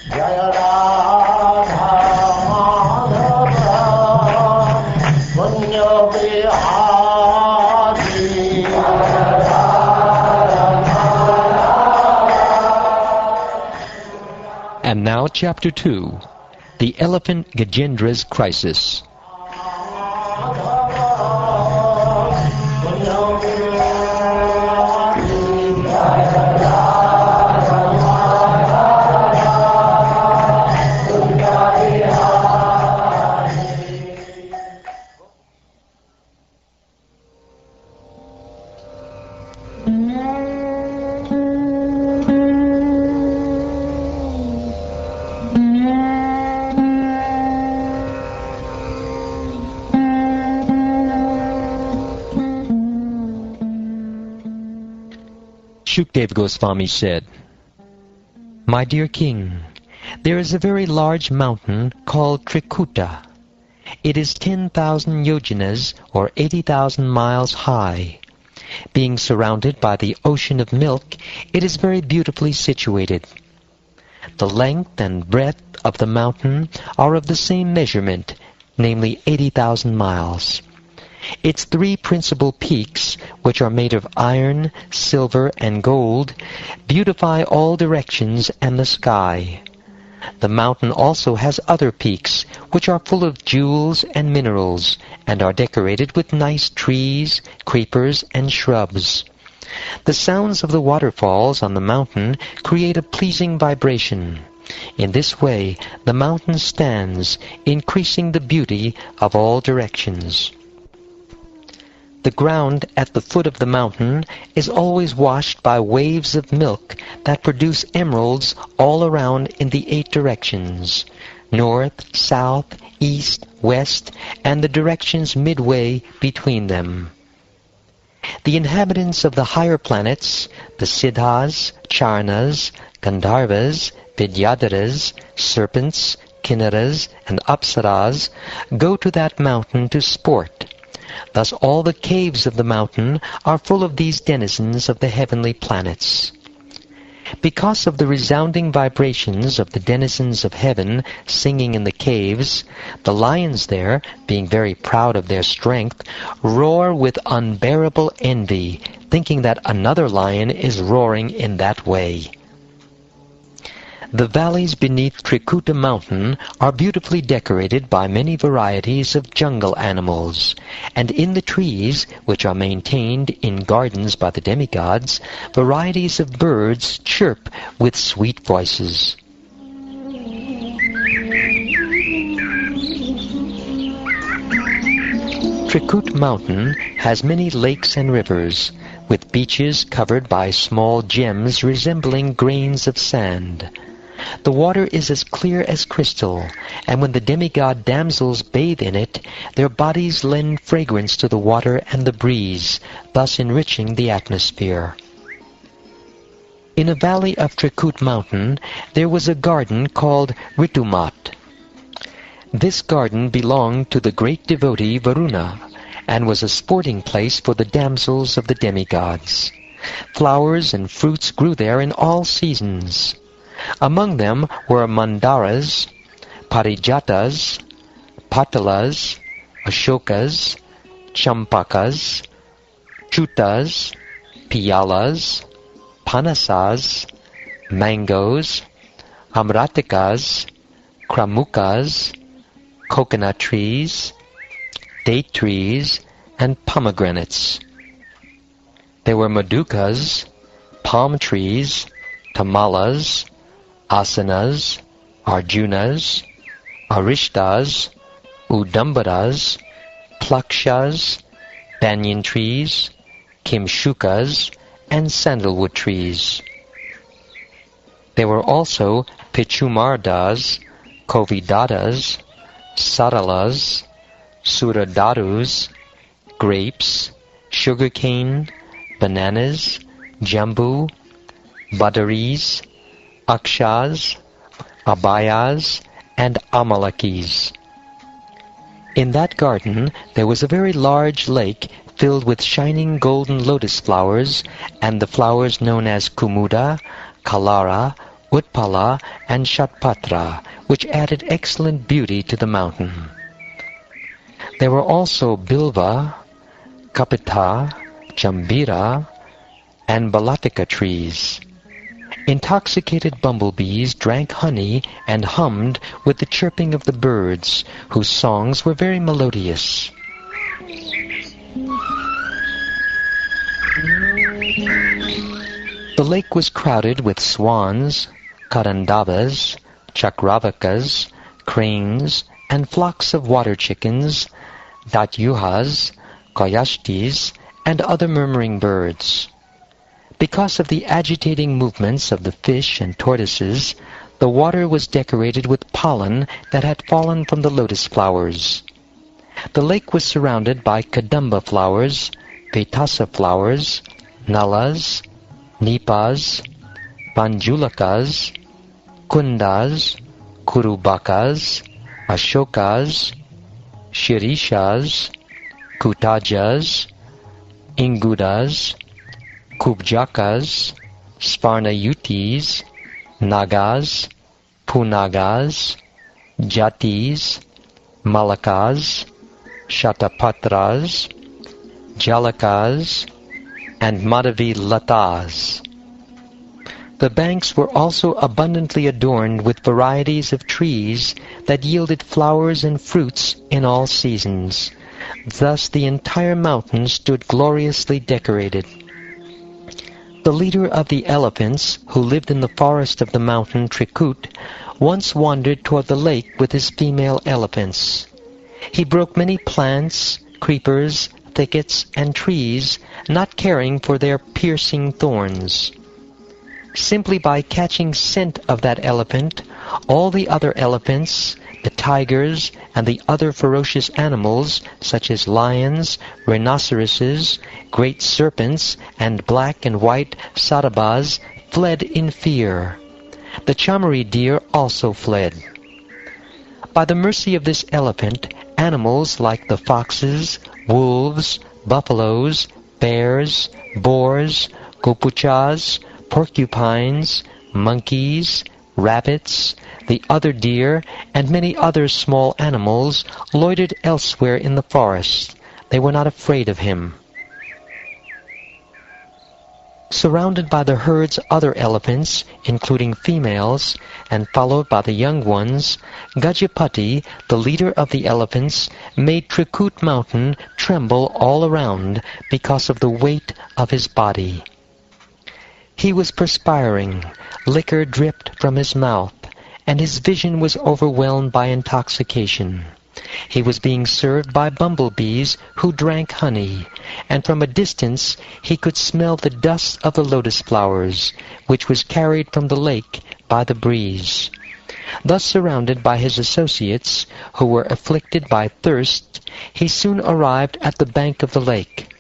Jaya Radha Madhava Punya Bihari. And now Chapter 2, The Elephant Gajendra's Crisis. Shukdev Goswami said, "My dear king, there is a very large mountain called Trikuta. It is 10,000 yojanas or 80,000 miles high. Being surrounded by the ocean of milk, it is very beautifully situated. The length and breadth of the mountain are of the same measurement, namely 80,000 miles. Its three principal peaks, which are made of iron, silver, and gold, beautify all directions and the sky. The mountain also has other peaks, which are full of jewels and minerals, and are decorated with nice trees, creepers, and shrubs. The sounds of the waterfalls on the mountain create a pleasing vibration. In this way, the mountain stands, increasing the beauty of all directions. The ground at the foot of the mountain is always washed by waves of milk that produce emeralds all around in the 8 directions, north, south, east, west, and the directions midway between them. The inhabitants of the higher planets, the Siddhas, Charnas, Gandharvas, Vidyadharas, serpents, Kinnaras, and Apsaras, go to that mountain to sport. Thus all the caves of the mountain are full of these denizens of the heavenly planets. Because of the resounding vibrations of the denizens of heaven singing in the caves, the lions there, being very proud of their strength, roar with unbearable envy, thinking that another lion is roaring in that way. The valleys beneath Trikuta mountain are beautifully decorated by many varieties of jungle animals, and in the trees, which are maintained in gardens by the demigods, varieties of birds chirp with sweet voices. Trikut mountain has many lakes and rivers, with beaches covered by small gems resembling grains of sand. The water is as clear as crystal, and when the demigod damsels bathe in it, their bodies lend fragrance to the water and the breeze, thus enriching the atmosphere. In a valley of Trikut mountain, there was a garden called Ritumat. This garden belonged to the great devotee Varuna, and was a sporting place for the damsels of the demigods. Flowers and fruits grew there in all seasons. Among them were mandaras, parijatas, patalas, ashokas, champakas, chutas, piyalas, panasas, mangoes, amratikas, kramukas, coconut trees, date trees, and pomegranates. There were madukas, palm trees, tamalas, asanas, arjunas, arishtas, udambaras, plakshas, banyan trees, kimshukas, and sandalwood trees. There were also pichumardas, kovidatas, saralas, suradarus, grapes, sugarcane, bananas, jambu, badaris, akshas, abayas, and amalakis. In that garden there was a very large lake filled with shining golden lotus flowers, and the flowers known as kumuda, kalara, Utpala, and Shatpatra, which added excellent beauty to the mountain. There were also Bilva, Kapitha, Jambira, and Balatika trees. Intoxicated bumblebees drank honey and hummed with the chirping of the birds, whose songs were very melodious. The lake was crowded with swans, karandavas, chakravakas, cranes, and flocks of water chickens, datyuhas, kayashtis, and other murmuring birds. Because of the agitating movements of the fish and tortoises, the water was decorated with pollen that had fallen from the lotus flowers. The lake was surrounded by kadamba flowers, petasa flowers, nalas, nipas, panjulakas, kundas, kurubakas, ashokas, shirishas, kutajas, ingudas, kubjakas, sparnayutis, nagas, punagas, jatis, malakas, shatapatras, jalakas, and madhavi latas. The banks were also abundantly adorned with varieties of trees that yielded flowers and fruits in all seasons. Thus the entire mountain stood gloriously decorated. The leader of the elephants, who lived in the forest of the mountain Trikut, once wandered toward the lake with his female elephants. He broke many plants, creepers, thickets, and trees, not caring for their piercing thorns. Simply by catching scent of that elephant, all the other elephants, the tigers, and the other ferocious animals, such as lions, rhinoceroses, great serpents, and black and white sarabas, fled in fear. The chamari deer also fled. By the mercy of this elephant, animals like the foxes, wolves, buffaloes, bears, boars, gopuchas, porcupines, monkeys, rabbits, the other deer, and many other small animals loitered elsewhere in the forest. They were not afraid of him. Surrounded by the herd's other elephants, including females, and followed by the young ones, Gajapati, the leader of the elephants, made Trikut mountain tremble all around because of the weight of his body. He was perspiring, liquor dripped from his mouth, and his vision was overwhelmed by intoxication. He was being served by bumblebees who drank honey, and from a distance he could smell the dust of the lotus flowers, which was carried from the lake by the breeze. Thus surrounded by his associates, who were afflicted by thirst, he soon arrived at the bank of the lake.